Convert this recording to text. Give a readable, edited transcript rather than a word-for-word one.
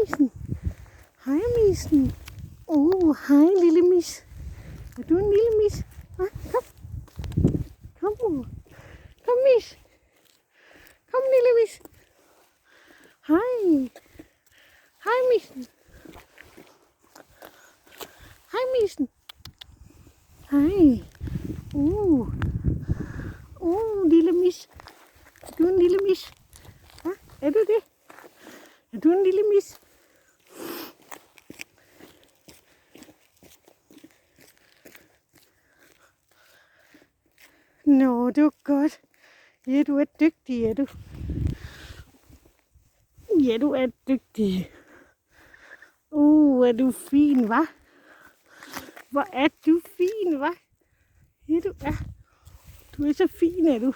missen. Hej, missen. Hej, lille mis. Er du en lille mis? Kom. Kom, kom, mis. Kom, lille mis. Hej. Hej, missen. Hej, missen. Hej. Lille mis. Er du en lille mis? Hva? Er du det? Er du en lille mis? Nå, det var godt. Ja, du er dygtig, er du. Ja, du er dygtig. Er du fin, hva? Hvor er du fin, hva? Ja, du er. Du er så fin, er du.